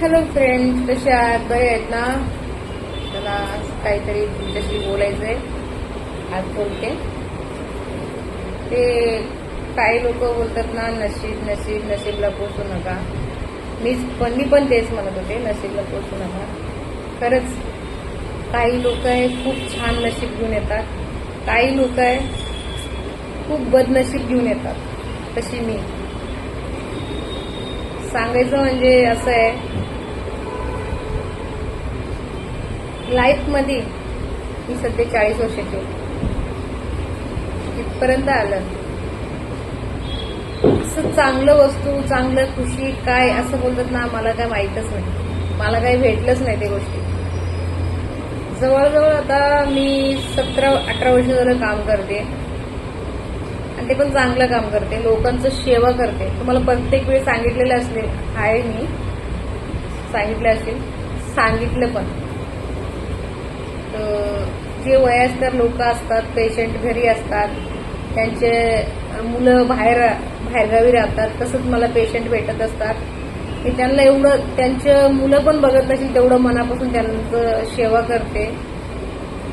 Hello friends, कसे आहात? बरे आहेत ना? मला काहीतरी तुमच्याशी बोलायचंय. आज बोलते. ते काही लोक बोलतात ना, नशीब नशीब नशीबला पोचू नका. मी पण तेच म्हणत होते, नशीबला पोचू नका. खरंच काही लोक आहे खूप छान नशीब घेऊन येतात, काही लोक आहे खूप बदनशीब घेऊन येतात. तशी मी सांगायचं म्हणजे असं आहे, लाईफ मध्ये मी सध्या 40 वर्षाची इथपर्यंत आलं. असं चांगलं वस्तू, चांगलं खुशी काय असं बोलतात ना, मला काय माहीतच नाही. मला काही भेटलंच नाही ते गोष्टी. जवळजवळ आता मी 17-18 वर्ष झालं काम करते, आणि ते पण चांगलं काम करते. लोकांचं सेवा करते. तुम्हाला प्रत्येक वेळी सांगितलेलं आहे, मी सांगितलं असेल, सांगितलं पण. जे वयस्कर लोक असतात, पेशंट घरी असतात, त्यांचे मुलं बाहेरगावी राहतात, तसंच मला पेशंट भेटत असतात. मी त्यांना एवढं, त्यांचे मुलं पण बघत नसेल तेवढं मनापासून त्यांचं सेवा करते.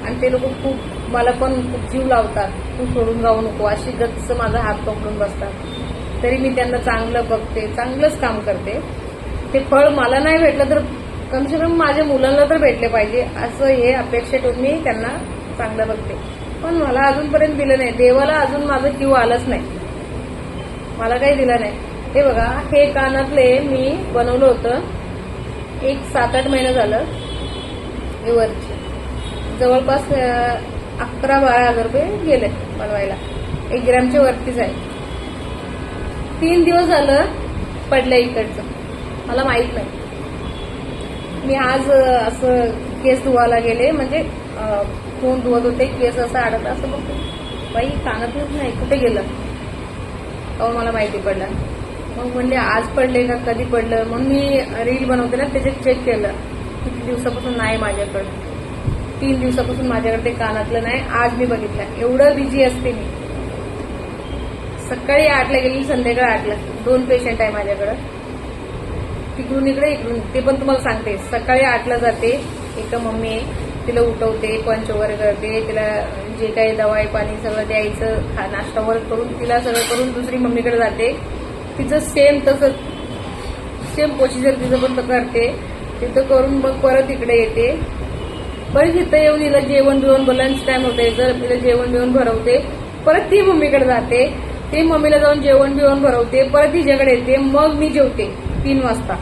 आणि ते लोक खूप मला पण खूप जीव लावतात. तू सोडून जाऊ नको अशी गच्च माझा हात पकडून बसतात. तरी मी त्यांना चांगलं बघते, चांगलंच काम करते. ते फळ मला नाही भेटलं तर कम से कम माझ्या मुलांना तर भेटले पाहिजे, असं हे अपेक्षा ठेवून मी त्यांना चांगलं बघते. पण मला अजूनपर्यंत दिलं नाही. देवाला अजून माझं क्यू आलंच नाही, मला काही दिलं नाही. हे बघा, हे कानातले मी बनवलं होतं एक 7-8 महिने झालं. हे वरचे जवळपास 11-12 हजार रुपये गेले बनवायला. 1 ग्रॅमच्या वरतीच आहे. 3 दिवस झालं पडलं इकडचं, मला माहित नाही. मी आज असं केस धुवायला गेले, म्हणजे फोन धुवत होते, केस असं अडत, असं बघतो बाई कानातलंच नाही, कुठे गेलं. मला माहिती पडलं. मग म्हणले आज पडले का कधी पडलं. मग मी रील बनवते ना, त्याच्यात चेक केलं किती दिवसापासून नाही माझ्याकडं. 3 दिवसापासून माझ्याकडे ते कानातलं नाही. आज मी बघितलं. एवढं बिझी असते मी. सकाळी 8ला गेली, संध्याकाळी 8ला. 2 पेशंट आहे माझ्याकडं, तिकडून इकडे इकडून. ते पण तुम्हाला सांगते, सकाळी 8ला जाते. एक मम्मी आहे, तिला उठवते, पंच वगैरे करते, तिला जे काही दवाई पाणी सगळं द्यायचं, नाश्ता वगैरे करून तिला सगळं करून दुसरी मम्मीकडे जाते. तिचं सेम तसंच सेम प्रोसिजर तिचं पण करते. तिथं करून मग परत इकडे येते. परत इथं येऊन हिला जेवण बिवण लंच टाइम होते, जर तिला जेवण बिवण भरवते. परत ती मम्मीकडे जाते, ते मम्मीला जाऊन जेवण बिवण भरवते. परत तिच्याकडे येते, मग मी जेवते 3 वाजता.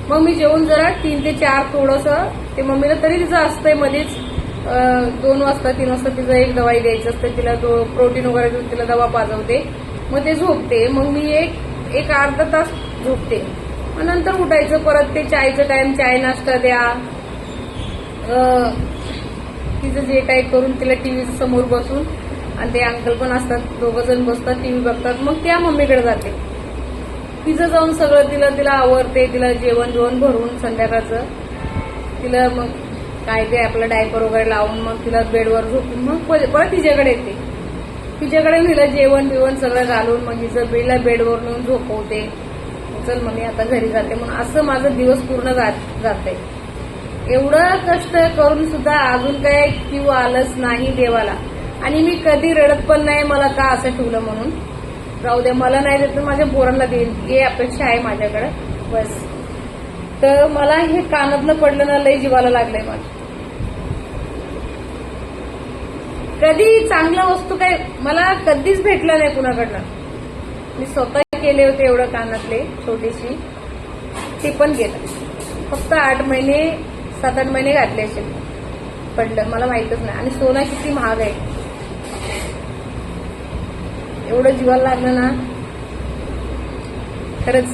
मग मी जेवून जरा 3 ते 4 थोडंसं ते मम्मीला तरी तिचं असतंय मध्येच 2 वाजता 3 वाजता तिचं एक दवाई द्यायचं असतं. तिला प्रोटीन वगैरे देऊन तिला दवा पाजवते. मग ते झोपते. मग मी एक अर्धा तास झोपते. मग नंतर उठायचं, परत ते चायचं टाइम, चाय नाश्ता द्या, तिचं जे काही करून तिला टीव्ही समोर बसून. आणि ते अंकल पण असतात, 2 जण बसतात, टीव्ही बघतात. मग त्या मम्मीकडे जाते. तिचं जाऊन सगळं तिला आवरते, तिला जेवण जेवण भरून संध्याकाळचं तिला मग काय ते आपलं डायपर वगैरे लावून मग तिला बेडवर झोपून मग परत तिच्याकडे येते. तिच्याकडे तिला जेवण बिवण सगळं घालून मग तिचं बेडवर नेऊन झोपवते. चल मग मी आता घरी जाते. म्हणून असं माझं दिवस पूर्ण जाते. एवढं कष्ट करून सुद्धा अजून काय क्यू आलंच नाही देवाला. आणि मी कधी रडत पण नाही, मला का असं ठेवलं म्हणून. राहू दे, मला नाही देत तर माझ्या पोरांना देईन, ही अपेक्षा आहे माझ्याकडे बस. तर मला हे कानातलं पडलं ना, लय जीवाला लागलंय माझं. कधी चांगलं वस्तू काय मला कधीच भेटलं नाही कुणाकडनं. मी स्वतः केले होते एवढं कानातले छोटीशी, ते पण गेलं. फक्त 7-8 महिने घातले असेल, पडलं. मला माहितच नाही. आणि सोनं किती महाग आहे. एवढं जीवाला लागलं ना, खरंच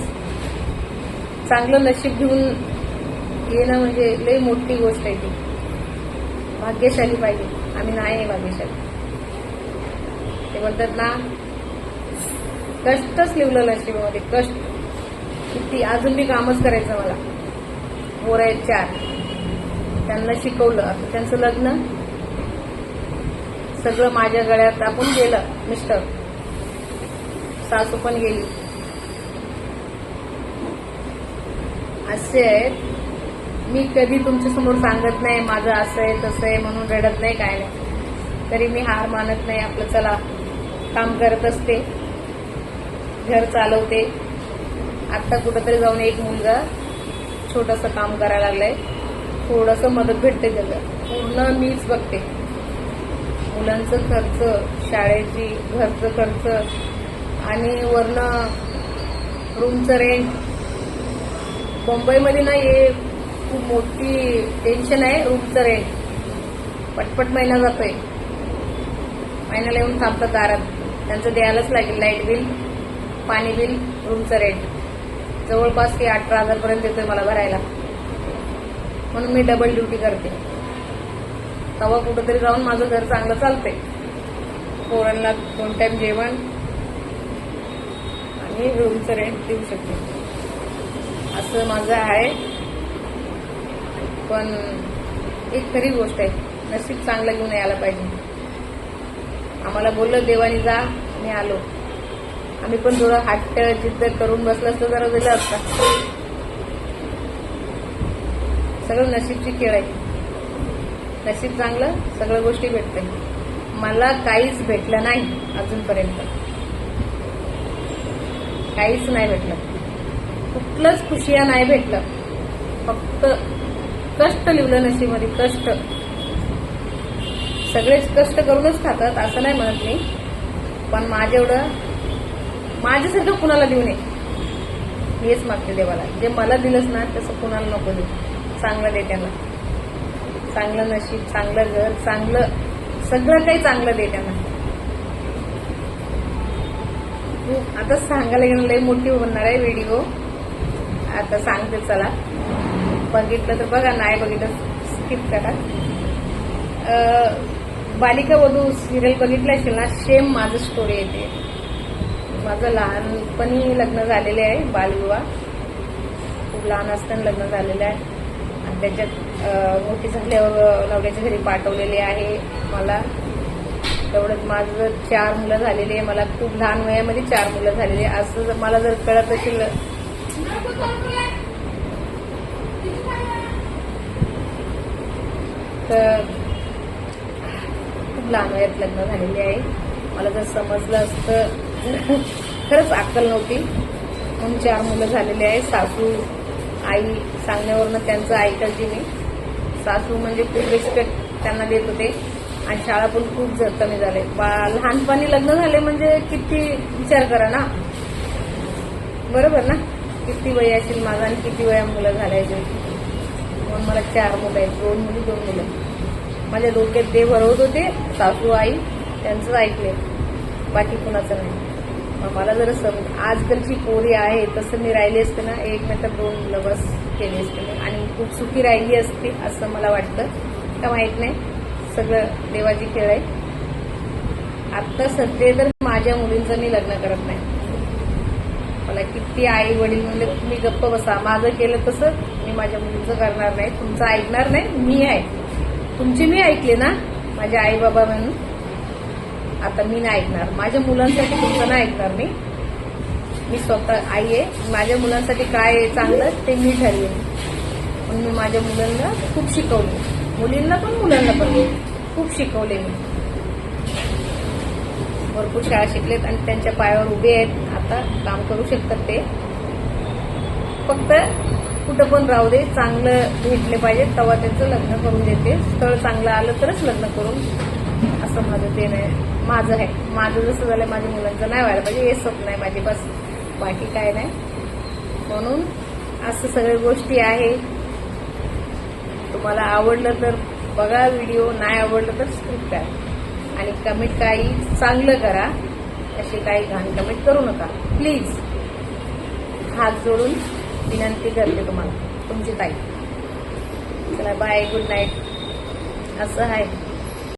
चांगलं नशीब घेऊन येणं म्हणजे लई मोठी गोष्ट आहे. ती भाग्यशाली पाहिजे. आम्ही नाही भाग्यशाली. ते म्हणतात ना, कष्टच लिवलं नशिबामध्ये, कष्ट किती. अजून बी कामच करायचं मला. पोरं आहेत 4, त्यांना शिकवलं. आता त्यांचं लग्न सगळं माझ्या गळ्यात टाकून गेलं. मिस्टर, सासू पण गेली. असे आहेत. मी कधी तुमच्या समोर सांगत नाही माझं असं आहे तसं आहे म्हणून रडत नाही, काय नाही. तरी मी हार मानत नाही. आपलं चला काम करत असते, घर चालवते. आता कुठंतरी जाऊन एक मुलगा छोटंसं काम करायला लागलाय, थोडंसं मदत भेटते त्याचं. पूर्ण मीच बघते. मुलांचं खर्च, शाळेची, घरचं खर्च आणि वरनं रूमचं रेंट. मुंबईमध्ये ना हे खूप मोठी टेन्शन आहे, रूमचं रेंट. पटपट महिना जातोय, महिन्याला येऊन थांबतं दारात. त्यांचं द्यायलाच लागेल, लाईट बिल, पाणी बिल, रूमचं रेंट. जवळपास की 18,000 येतोय मला भरायला. म्हणून मी डबल ड्युटी करते. तेव्हा कुठंतरी जाऊन माझं घर चांगलं चालतंय. पोरांना 2 टाइम जेवण आणि रूमचं रेंट देऊ शकते. असं माझं आहे. पण एक खरी गोष्ट आहे, नशीब चांगलं घेऊन यायला पाहिजे. आम्हाला बोललं देवानी जा, मी आलो. आम्ही पण थोडं हट्ट जिद्द करून बसलं असतं जरा दिलं असतं. सगळं नशीबची खेळ आहे. नशीब चांगलं, सगळ्या गोष्टी भेटते. मला काहीच भेटलं नाही अजूनपर्यंत, काहीच नाही भेटलं. कुठलंच खुशिया नाही भेटलं. फक्त कष्ट लिहिलं नशीबमध्ये, कष्ट. सगळेच कष्ट करूनच खातात असं नाही म्हणत मी, पण माझ्यासारखं कुणाला देऊ नये हेच मागते देवाला. जे मला दिलंच ना तसं कुणाला नको देऊ. चांगलं दे त्यांना, चांगलं नशीब, चांगलं घर, चांगलं सगळं काही चांगलं दे त्यांना. आता सांगायला गेलं लई मोठी होणार आहे व्हिडिओ. आता सांगते चला. बघितलं तर बघा, नाही बघितलं स्किप करा. बालिका वधू सिरियल बघितलं असेल ना, सेम माझं स्टोरी येते. माझं लहानपणी लग्न झालेले आहे, बालविवाह. खूप लहान असताना लग्न झालेलं आहे आणि त्याच्यात मोठी झाल्यावर नवऱ्याच्या घरी पाठवलेले आहे मला. तेवढंच माझं 4 मुलं झालेली आहे. मला खूप लहान वयामध्ये 4 मुलं झालेली आहे. असं मला जर कळत असेल तर खूप लहान वयात लग्न झालेले आहे. मला जर समजलं असतं, खरंच अक्कल नव्हती म्हणून 4 मुलं झालेली आहे. सासू आई सांगण्यावरनं त्यांचं ऐकायची मी. सासू म्हणजे खूप रिस्पेक्ट त्यांना देत होते आणि शाळा पण खूप कमी झाले. लहानपणी लग्न झाले म्हणजे किती विचार करा ना, बरोबर ना. किती वय असेल माझा आणि किती वया मुलं झाल्याचे. म्हणून मला 4 मुलं आहेत, 2 मुली 2 मुलं. माझ्या डोक्यात ते भरवत होते, सासू आई त्यांचं ऐकले, बाकी कुणाचं नाही. मग मला जर आजकालची पोरी आहे तसं मी राहिली असते ना, 1 नाही तर 2 मुलं बस केली असते मी आणि खूप सुखी राहिली असते असं मला वाटतं. का माहित नाही, सगळं देवाची खेळ आहे. आता सध्या तर माझ्या मुलींचं मी लग्न करत नाही. मला किती आई वडील म्हणजे तुम्ही गप्प बसा, माझं केलं तसं मी माझ्या मुलींचं करणार नाही, तुमचं ऐकणार नाही. मी आहे, तुमची मी ऐकले ना माझे आई बाबा म्हणून. आता मी नाही ऐकणार माझ्या मुलांसाठी, तुमचं नाही ऐकणार मी स्वतः आई आहे. माझ्या मुलांसाठी काय चांगलं ते मी ठरवेन. म्हणून मी माझ्या मुलांना खूप शिकवले, मुलींना पण मुलांना पण खूप शिकवले. मी भरपूर शाळा शिकलेत आणि त्यांच्या पायावर उभे आहेत. आता काम करू शकतात ते. फक्त कुठं पण राहू दे, चांगलं भेटले पाहिजे तेव्हा त्यांचं लग्न करून देते. स्थळ चांगलं आलं तरच लग्न करून, असं माझं ते नाही. माझं आहे, माझं जसं झालं माझ्या मुलांचं नाही व्हायला पाहिजे हे स्वप्न आहे माझे, बस बाकी काय नाही. म्हणून असं सगळ्या गोष्टी आहे. तुम्हाला आवडलं तर बघा व्हिडिओ, नाही आवडलं तर स्किप करा आणि कमेंट काही चांगलं करा. असे काही घाण कमेंट करू नका प्लीज. हात जोडून विनंती करते तुम्हाला, तुमची ताई. चला बाय, गुड नाईट. असं आहे.